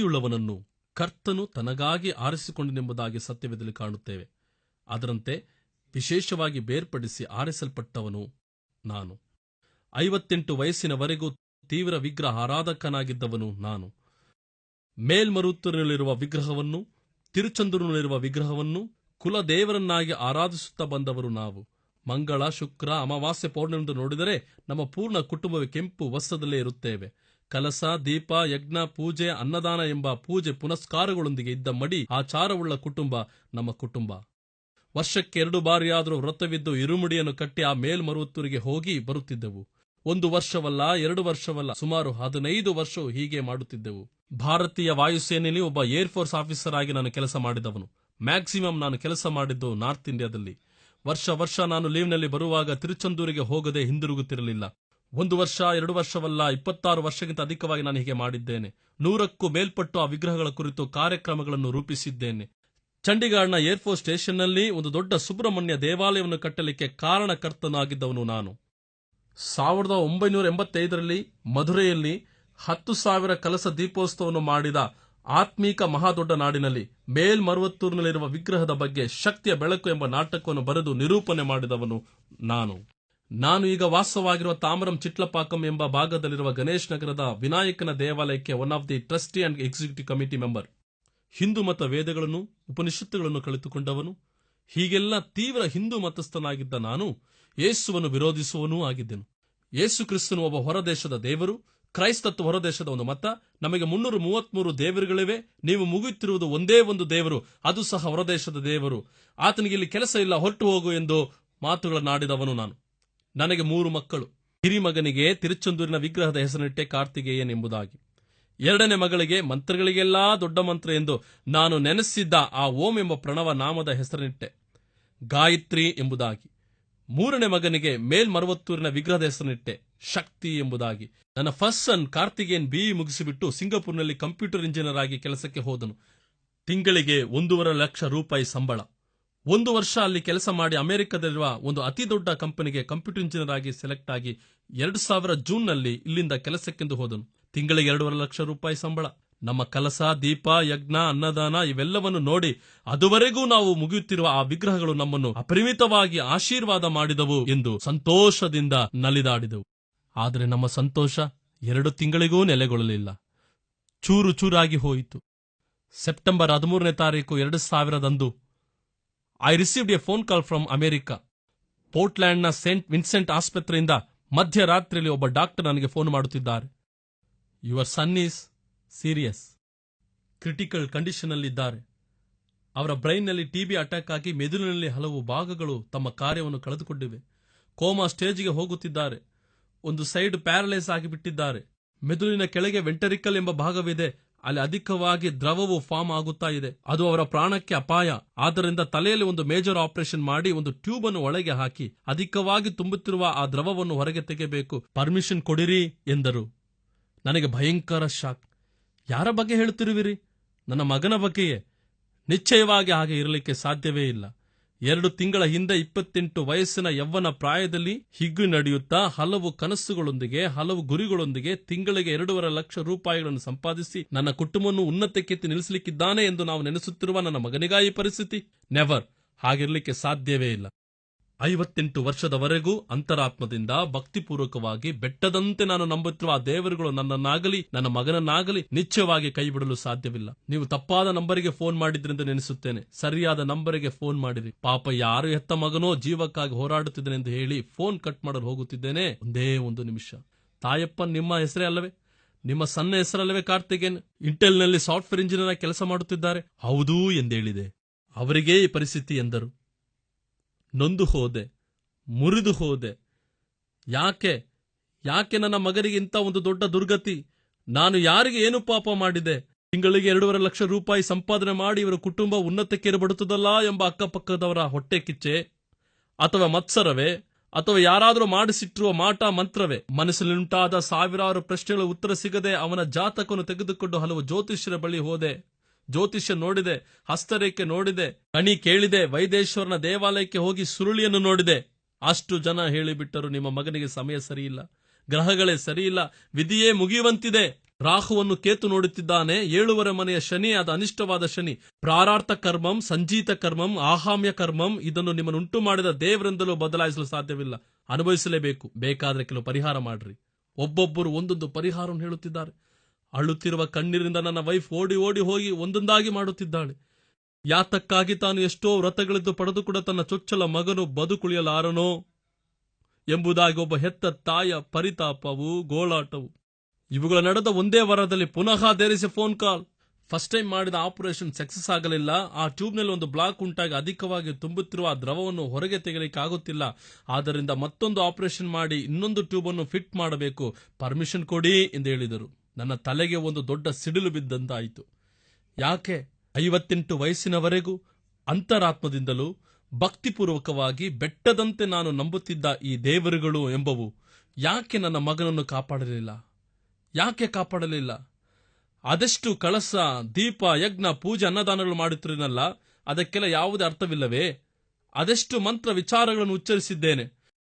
ಭಕ್ತಿಯುಳ್ಳವನನ್ನು ಕರ್ತನು ತನಗಾಗಿ ಆರಿಸಿಕೊಂಡನೆಂಬುದಾಗಿ ಸತ್ಯವೇದದಲ್ಲಿ ಕಾಣುತ್ತೇವೆ. ಅದರಂತೆ ವಿಶೇಷವಾಗಿ ಬೇರ್ಪಡಿಸಿ ಆರಿಸಲ್ಪಟ್ಟವನು ನಾನು. 58 ವಯಸ್ಸಿನವರೆಗೂ ತೀವ್ರ ವಿಗ್ರಹ ಆರಾಧಕನಾಗಿದ್ದವನು ನಾನು. ಮೇಲ್ಮರುತ್ತೂರಿನಲ್ಲಿರುವ ವಿಗ್ರಹವನ್ನು, ತಿರುಚಂದೂರಿನಲ್ಲಿರುವ ವಿಗ್ರಹವನ್ನು ಕುಲದೇವರನ್ನಾಗಿ ಆರಾಧಿಸುತ್ತಾ ಬಂದವರು ನಾವು. ಮಂಗಳ, ಶುಕ್ರ, ಅಮಾವಾಸ್ಯೆ, ಪೌರ್ಣಮಿಯನ್ನು ನೋಡಿದರೆ ನಮ್ಮ ಪೂರ್ಣ ಕುಟುಂಬವೇ ಕೆಂಪು ವಸ್ತ್ರದಲ್ಲೇ ಇರುತ್ತೇವೆ. ಕಲಸ, ದೀಪ, ಯಜ್ಞ, ಪೂಜೆ, ಅನ್ನದಾನ ಎಂಬ ಪೂಜೆ ಪುನಸ್ಕಾರಗಳೊಂದಿಗೆ ಇದ್ದ ಮಡಿ ಆಚಾರವುಳ್ಳ ಕುಟುಂಬ ನಮ್ಮ ಕುಟುಂಬ. ವರ್ಷಕ್ಕೆ 2 ಬಾರಿಯಾದರೂ ವ್ರತವಿದ್ದು ಇರುಮುಡಿಯನ್ನು ಕಟ್ಟಿ ಆ ಮೇಲ್ಮರುವತ್ತೂರಿಗೆ ಹೋಗಿ ಬರುತ್ತಿದ್ದೆವು. 1 ವರ್ಷವಲ್ಲ, 2 ವರ್ಷವಲ್ಲ, ಸುಮಾರು 15 ವರ್ಷವೂ ಹೀಗೆ ಮಾಡುತ್ತಿದ್ದೆವು. ಭಾರತೀಯ ವಾಯುಸೇನೆಯಲ್ಲಿ ಒಬ್ಬ ಏರ್ಫೋರ್ಸ್ ಆಫೀಸರ್ ಆಗಿ ನಾನು ಕೆಲಸ ಮಾಡಿದವನು. ಮ್ಯಾಕ್ಸಿಮಮ್ ನಾನು ಕೆಲಸ ಮಾಡಿದ್ದು ನಾರ್ತ್ ಇಂಡಿಯಾದಲ್ಲಿ. ವರ್ಷ ನಾನು ಲೀವ್ನಲ್ಲಿ ಬರುವಾಗ ತಿರುಚಂದೂರಿಗೆ ಹೋಗದೆ ಹಿಂದಿರುಗುತ್ತಿರಲಿಲ್ಲ. 1 ವರ್ಷ, 2 ವರ್ಷವಲ್ಲ, 26 ವರ್ಷಕ್ಕಿಂತ ಅಧಿಕವಾಗಿ ನಾನು ಹೀಗೆ ಮಾಡಿದ್ದೇನೆ. 100ಕ್ಕೂ ಮೇಲ್ಪಟ್ಟು ಆ ವಿಗ್ರಹಗಳ ಕುರಿತು ಕಾರ್ಯಕ್ರಮಗಳನ್ನು ರೂಪಿಸಿದ್ದೇನೆ. ಚಂಡೀಗಢನ ಏರ್ಫೋರ್ಸ್ ಸ್ಟೇಷನ್ನಲ್ಲಿ ಒಂದು ದೊಡ್ಡ ಸುಬ್ರಹ್ಮಣ್ಯ ದೇವಾಲಯವನ್ನು ಕಟ್ಟಲಿಕ್ಕೆ ಕಾರಣಕರ್ತನಾಗಿದ್ದವನು ನಾನು. 1985ರಲ್ಲಿ ಮಧುರೆಯಲ್ಲಿ 10,000 ಕಲಸ ದೀಪೋತ್ಸವವನ್ನು ಮಾಡಿದ ಆತ್ಮೀಕ ಮಹಾದೊಡ್ಡ ನಾಡಿನಲ್ಲಿ ಮೇಲ್ಮರುವತ್ತೂರಿನಲ್ಲಿರುವ ವಿಗ್ರಹದ ಬಗ್ಗೆ ಶಕ್ತಿಯ ಬೆಳಕು ಎಂಬ ನಾಟಕವನ್ನು ಬರೆದು ನಿರೂಪಣೆ ಮಾಡಿದವನು ನಾನು ಈಗ ವಾಸವಾಗಿರುವ ತಾಮರಂ ಚಿಟ್ಲಪಾಕಂ ಎಂಬ ಭಾಗದಲ್ಲಿರುವ ಗಣೇಶ್ ನಗರದ ವಿನಾಯಕನ ದೇವಾಲಯಕ್ಕೆ one of the trustee and executive committee member. Hindu ಮತ ವೇದಗಳನ್ನು, ಉಪನಿಷತ್ತುಗಳನ್ನು ಕಲಿತುಕೊಂಡವನು. ಹೀಗೆಲ್ಲ ತೀವ್ರ ಹಿಂದೂ ಮತಸ್ಥನಾಗಿದ್ದ ನಾನು ಯೇಸುವನ್ನು ವಿರೋಧಿಸುವನೂ ಆಗಿದ್ದೆನು. ಯೇಸು ಕ್ರಿಸ್ತನು ಒಬ್ಬ ಹೊರದೇಶದ ದೇವರು, ಕ್ರೈಸ್ತತ್ವ ಹೊರದೇಶದ ಒಂದು ಮತ. ನಮಗೆ 333 ದೇವರುಗಳಿವೆ. ನೀವು ಮುಗಿಯುತ್ತಿರುವುದು ಒಂದೇ ಒಂದು ದೇವರು, ಅದು ಸಹ ಹೊರದೇಶದ ದೇವರು. ಆತನಿಗೆ ಇಲ್ಲಿ ಕೆಲಸ ಇಲ್ಲ, ಹೊರಟು ಹೋಗು ಎಂದು ಮಾತುಗಳನ್ನಾಡಿದವನು ನಾನು. ನನಗೆ 3 ಮಕ್ಕಳು. ಹಿರಿಮಗನಿಗೆ ತಿರುಚಂದೂರಿನ ವಿಗ್ರಹದ ಹೆಸರಿನಿಟ್ಟೆ ಕಾರ್ತಿಕೇಯನ್ ಎಂಬುದಾಗಿ. 2ನೇ ಮಗಳಿಗೆ ಮಂತ್ರಗಳಿಗೆಲ್ಲಾ ದೊಡ್ಡ ಮಂತ್ರ ಎಂದು ನಾನು ನೆನೆಸಿದ್ದ ಆ ಓಂ ಎಂಬ ಪ್ರಣವ ನಾಮದ ಹೆಸರಿನಿಟ್ಟೆ ಗಾಯತ್ರಿ ಎಂಬುದಾಗಿ. 3ನೇ ಮಗನಿಗೆ ಮೇಲ್ಮರುವತ್ತೂರಿನ ವಿಗ್ರಹದ ಹೆಸರಿನಿಟ್ಟೆ ಶಕ್ತಿ ಎಂಬುದಾಗಿ. ನನ್ನ ಫಸ್ಟ್ ಸನ್ ಕಾರ್ತಿಕೇಯನ್ BE ಮುಗಿಸಿಬಿಟ್ಟು ಸಿಂಗಪುರ್ನಲ್ಲಿ ಕಂಪ್ಯೂಟರ್ ಇಂಜಿನಿಯರ್ ಆಗಿ ಕೆಲಸಕ್ಕೆ ಹೋದನು. ತಿಂಗಳಿಗೆ 1.5 ಲಕ್ಷ ರೂಪಾಯಿ ಸಂಬಳ. 1 ವರ್ಷ ಅಲ್ಲಿ ಕೆಲಸ ಮಾಡಿ ಅಮೆರಿಕದಲ್ಲಿರುವ ಒಂದು ಅತಿ ದೊಡ್ಡ ಕಂಪನಿಗೆ ಕಂಪ್ಯೂಟರ್ ಇಂಜಿನಿಯರ್ ಆಗಿ ಸೆಲೆಕ್ಟ್ ಆಗಿ 2000 ಜೂನ್ನಲ್ಲಿ ಇಲ್ಲಿಂದ ಕೆಲಸಕ್ಕೆಂದು ಹೋದನು. ತಿಂಗಳಿಗೆ 2.5 ಲಕ್ಷ ರೂಪಾಯಿ ಸಂಬಳ. ನಮ್ಮ ಕಲಸ, ದೀಪ, ಯಜ್ಞ, ಅನ್ನದಾನ ಇವೆಲ್ಲವನ್ನು ನೋಡಿ ಅದುವರೆಗೂ ನಾವು ಮುಗಿಯುತ್ತಿರುವ ಆ ವಿಗ್ರಹಗಳು ನಮ್ಮನ್ನು ಅಪರಿಮಿತವಾಗಿ ಆಶೀರ್ವಾದ ಮಾಡಿದವು ಎಂದು ಸಂತೋಷದಿಂದ ನಲಿದಾಡಿದೆವು. ಆದರೆ ನಮ್ಮ ಸಂತೋಷ 2 ತಿಂಗಳಿಗೂ ನೆಲೆಗೊಳ್ಳಲಿಲ್ಲ. ಚೂರು ಚೂರಾಗಿ ಹೋಯಿತು. ಸೆಪ್ಟೆಂಬರ್ 13ನೇ ತಾರೀಕು 2000 I received a phone call from America. ಪೋರ್ಟ್ಲ್ಯಾಂಡ್ನ ಸೇಂಟ್ ವಿನ್ಸೆಂಟ್ ಆಸ್ಪತ್ರೆಯಿಂದ ಮಧ್ಯರಾತ್ರಿಯಲ್ಲಿ ಒಬ್ಬ ಡಾಕ್ಟರ್ ನನಗೆ ಫೋನ್ ಮಾಡುತ್ತಿದ್ದಾರೆ. Your son is serious, critical ಕಂಡೀಷನ್ನಲ್ಲಿದ್ದಾರೆ. ಅವರ ಬ್ರೈನ್ನಲ್ಲಿ TB ಅಟ್ಯಾಕ್ ಆಗಿ ಮೆದುಳಿನಲ್ಲಿ ಹಲವು ಭಾಗಗಳು ತಮ್ಮ ಕಾರ್ಯವನ್ನು ಕಳೆದುಕೊಂಡಿವೆ. ಕೋಮಾ ಸ್ಟೇಜ್ಗೆ ಹೋಗುತ್ತಿದ್ದಾರೆ. ಒಂದು ಸೈಡ್ ಪ್ಯಾರಲೈಸ್ ಆಗಿಬಿಟ್ಟಿದ್ದಾರೆ. ಮೆದುಳಿನ ಕೆಳಗೆ ವೆಂಟರಿಕಲ್ ಎಂಬ ಭಾಗವಿದೆ. ಅಲ್ಲಿ ಅಧಿಕವಾಗಿ ದ್ರವವು ಫಾರ್ಮ್ ಆಗುತ್ತಾ ಇದೆ. ಅದು ಅವರ ಪ್ರಾಣಕ್ಕೆ ಅಪಾಯ. ಆದ್ದರಿಂದ ತಲೆಯಲ್ಲಿ ಒಂದು ಮೇಜರ್ ಆಪರೇಷನ್ ಮಾಡಿ ಒಂದು ಟ್ಯೂಬ್ ಅನ್ನು ಒಳಗೆ ಹಾಕಿ ಅಧಿಕವಾಗಿ ತುಂಬುತ್ತಿರುವ ಆ ದ್ರವವನ್ನು ಹೊರಗೆ ತೆಗೆಯಬೇಕು. ಪರ್ಮಿಷನ್ ಕೊಡಿರಿ ಎಂದರು. ನನಗೆ ಭಯಂಕರ ಶಾಕ್. ಯಾರ ಬಗ್ಗೆ ಹೇಳುತ್ತಿರುವಿರಿ? ನನ್ನ ಮಗನ ಬಗ್ಗೆಯೇ. ನಿಶ್ಚಯವಾಗಿ ಹಾಗೆ ಇರಲಿಕ್ಕೆ ಸಾಧ್ಯವೇ ಇಲ್ಲ. 2 ತಿಂಗಳ ಹಿಂದೆ 28 ವಯಸ್ಸಿನ ಯವ್ವನ ಪ್ರಾಯದಲ್ಲಿ ಹಿಗ್ಗು ನಡೆಯುತ್ತಾ ಹಲವು ಕನಸುಗಳೊಂದಿಗೆ, ಹಲವು ಗುರಿಗಳೊಂದಿಗೆ ತಿಂಗಳಿಗೆ 2.5 ಲಕ್ಷ ರೂಪಾಯಿಗಳನ್ನು ಸಂಪಾದಿಸಿ ನನ್ನ ಕುಟುಂಬವನ್ನು ಉನ್ನತಕ್ಕೆತ್ತಿ ನಿಲ್ಲಿಸಲಿಕ್ಕಿದ್ದಾನೆ ಎಂದು ನಾವು ನೆನೆಸುತ್ತಿರುವ ನನ್ನ ಮಗನಿಗಾ ಈ ಪರಿಸ್ಥಿತಿ? ನೆವರ್. ಹಾಗಿರಲಿಕ್ಕೆ ಸಾಧ್ಯವೇ ಇಲ್ಲ. 58 ವರ್ಷದವರೆಗೂ ಅಂತರಾತ್ಮದಿಂದ ಭಕ್ತಿಪೂರ್ವಕವಾಗಿ ಬೆಟ್ಟದಂತೆ ನಾನು ನಂಬುತ್ತಿರುವ ಆ ದೇವರುಗಳು ನನ್ನನ್ನಾಗಲಿ ನನ್ನ ಮಗನನ್ನಾಗಲಿ ನಿಶ್ಚಯವಾಗಿ ಕೈ ಬಿಡಲು ಸಾಧ್ಯವಿಲ್ಲ. ನೀವು ತಪ್ಪಾದ ನಂಬರಿಗೆ ಫೋನ್ ಮಾಡಿದ್ರೆಂದು ನೆನೆಸುತ್ತೇನೆ. ಸರಿಯಾದ ನಂಬರಿಗೆ ಫೋನ್ ಮಾಡಿರಿ. ಪಾಪ ಯಾರು ಹೆತ್ತ ಮಗನೋ ಜೀವಕ್ಕಾಗಿ ಹೋರಾಡುತ್ತಿದ್ದೇನೆಂದು ಹೇಳಿ ಫೋನ್ ಕಟ್ ಮಾಡಲು ಹೋಗುತ್ತಿದ್ದೇನೆ. ಒಂದೇ 1 ನಿಮಿಷ. ತಾಯಪ್ಪನ್ ನಿಮ್ಮ ಹೆಸರೇ ಅಲ್ಲವೇ? ನಿಮ್ಮ ಸಣ್ಣ ಹೆಸರಲ್ಲವೇ ಕಾರ್ತಿಕೇಯನ್? ಇಂಟೆಲ್ನಲ್ಲಿ ಸಾಫ್ಟ್ವೇರ್ ಇಂಜಿನಿಯರ್ ಆಗಿ ಕೆಲಸ ಮಾಡುತ್ತಿದ್ದಾರೆ. ಹೌದೂ ಎಂದೇಳಿದೆ. ಅವರಿಗೇ ಈ ಪರಿಸ್ಥಿತಿ ಎಂದರು. ನೊಂದು ಹೋದೆ, ಮುರಿದು ಹೋದೆ. ಯಾಕೆ ನನ್ನ ಮಗನಿಗೆ ಇಂಥ ಒಂದು ದೊಡ್ಡ ದುರ್ಗತಿ? ನಾನು ಯಾರಿಗೆ ಏನು ಪಾಪ ಮಾಡಿದೆ? ತಿಂಗಳಿಗೆ 2.5 ಲಕ್ಷ ರೂಪಾಯಿ ಸಂಪಾದನೆ ಮಾಡಿ ಇವರ ಕುಟುಂಬ ಉನ್ನತಕ್ಕೇರಬಡುತ್ತದಲ್ಲ ಎಂಬ ಅಕ್ಕಪಕ್ಕದವರ ಹೊಟ್ಟೆ ಕಿಚ್ಚೆ, ಅಥವಾ ಮತ್ಸರವೇ, ಅಥವಾ ಯಾರಾದರೂ ಮಾಡಿಸಿಟ್ಟಿರುವ ಮಾಟ ಮಂತ್ರವೇ? ಮನಸ್ಸಿನುಂಟಾದ ಸಾವಿರಾರು ಪ್ರಶ್ನೆಗಳ ಉತ್ತರ ಸಿಗದೆ ಅವನ ಜಾತಕವನ್ನು ತೆಗೆದುಕೊಂಡು ಹಲವು ಜ್ಯೋತಿಷ್ಯರ ಬಳಿ ಹೋದೆ. ಜ್ಯೋತಿಷ್ಯ ನೋಡಿದೆ, ಹಸ್ತರೇಖೆ ನೋಡಿದೆ, ಕಣಿ ಕೇಳಿದೆ, ವೈದೇಶ್ವರನ ದೇವಾಲಯಕ್ಕೆ ಹೋಗಿ ಸುರುಳಿಯನ್ನು ನೋಡಿದೆ. ಅಷ್ಟು ಜನ ಹೇಳಿಬಿಟ್ಟರು, ನಿಮ್ಮ ಮಗನಿಗೆ ಸಮಯ ಸರಿಯಿಲ್ಲ, ಗ್ರಹಗಳೇ ಸರಿಯಿಲ್ಲ, ವಿಧಿಯೇ ಮುಗಿಯುವಂತಿದೆ. ರಾಹುವನ್ನು ಕೇತು ನೋಡುತ್ತಿದ್ದಾನೆ. 7ನೇ ಮನೆಯ ಶನಿ, ಅದು ಅನಿಷ್ಟವಾದ ಶನಿ. ಪ್ರಾರಾರ್ಥ ಕರ್ಮಂ, ಸಂಜೀತ ಕರ್ಮಂ, ಆಹಾಮ್ಯ ಕರ್ಮಂ, ಇದನ್ನು ನಿಮ್ಮನ್ನುಂಟು ಮಾಡಿದ ದೇವರಿಂದಲೂ ಬದಲಾಯಿಸಲು ಸಾಧ್ಯವಿಲ್ಲ. ಅನುಭವಿಸಲೇಬೇಕು. ಬೇಕಾದ್ರೆ ಕೆಲವು ಪರಿಹಾರ ಮಾಡ್ರಿ. ಒಬ್ಬೊಬ್ಬರು ಒಂದೊಂದು ಪರಿಹಾರವನ್ನು ಹೇಳುತ್ತಿದ್ದಾರೆ. ಅಳುತ್ತಿರುವ ಕಣ್ಣೀರಿಂದ ನನ್ನ ವೈಫ್ ಓಡಿ ಓಡಿ ಹೋಗಿ ಒಂದೊಂದಾಗಿ ಮಾಡುತ್ತಿದ್ದಾಳೆ. ಯಾತಕ್ಕಾಗಿ ತಾನು ಎಷ್ಟೋ ವ್ರತಗಳಿದ್ದು ಪಡೆದು ಕೂಡ ತನ್ನ ಚೊಚ್ಚಲ ಮಗನು ಬದುಕುಳಿಯಲಾರನೋ ಎಂಬುದಾಗಿ ಒಬ್ಬ ಹೆತ್ತ ತಾಯ ಪರಿತಾಪವು, ಗೋಳಾಟವು. ಇವುಗಳ ನಡೆದ ಒಂದೇ ವಾರದಲ್ಲಿ ಪುನಃ ದೇರಿಸಿ ಫೋನ್ ಕಾಲ್. ಫಸ್ಟ್ ಟೈಮ್ ಮಾಡಿದ ಆಪರೇಷನ್ ಸಕ್ಸಸ್ ಆಗಲಿಲ್ಲ. ಆ ಟ್ಯೂಬ್ನಲ್ಲಿ ಒಂದು ಬ್ಲಾಕ್ ಉಂಟಾಗಿ ಅಧಿಕವಾಗಿ ತುಂಬುತ್ತಿರುವ ಆ ದ್ರವವನ್ನು ಹೊರಗೆ ತೆಗೆಯಲಿಕ್ಕೆ ಆಗುತ್ತಿಲ್ಲ. ಆದ್ದರಿಂದ ಮತ್ತೊಂದು ಆಪರೇಷನ್ ಮಾಡಿ ಇನ್ನೊಂದು ಟ್ಯೂಬ್ ಅನ್ನು ಫಿಟ್ ಮಾಡಬೇಕು, ಪರ್ಮಿಷನ್ ಕೊಡಿ ಎಂದು ಹೇಳಿದರು. ನನ್ನ ತಲೆಗೆ ಒಂದು ದೊಡ್ಡ ಸಿಡಿಲು ಬಿದ್ದಂತಾಯಿತು. ಯಾಕೆ 58 ವಯಸ್ಸಿನವರೆಗೂ ಅಂತರಾತ್ಮದಿಂದಲೂ ಭಕ್ತಿಪೂರ್ವಕವಾಗಿ ಬೆಟ್ಟದಂತೆ ನಾನು ನಂಬುತ್ತಿದ್ದ ಈ ದೇವರುಗಳು ಎಂಬವು ಯಾಕೆ ನನ್ನ ಮಗನನ್ನು ಕಾಪಾಡಲಿಲ್ಲ? ಯಾಕೆ ಕಾಪಾಡಲಿಲ್ಲ? ಅದೆಷ್ಟು ಕಳಸ, ದೀಪ, ಯಜ್ಞ, ಪೂಜೆ, ಅನ್ನದಾನಗಳು ಮಾಡುತ್ತಿರನಲ್ಲ, ಅದಕ್ಕೆಲ್ಲ ಯಾವುದೇ ಅರ್ಥವಿಲ್ಲವೇ? ಅದೆಷ್ಟು ಮಂತ್ರ ವಿಚಾರಗಳನ್ನು ಉಚ್ಚರಿಸಿದ್ದೇನೆ.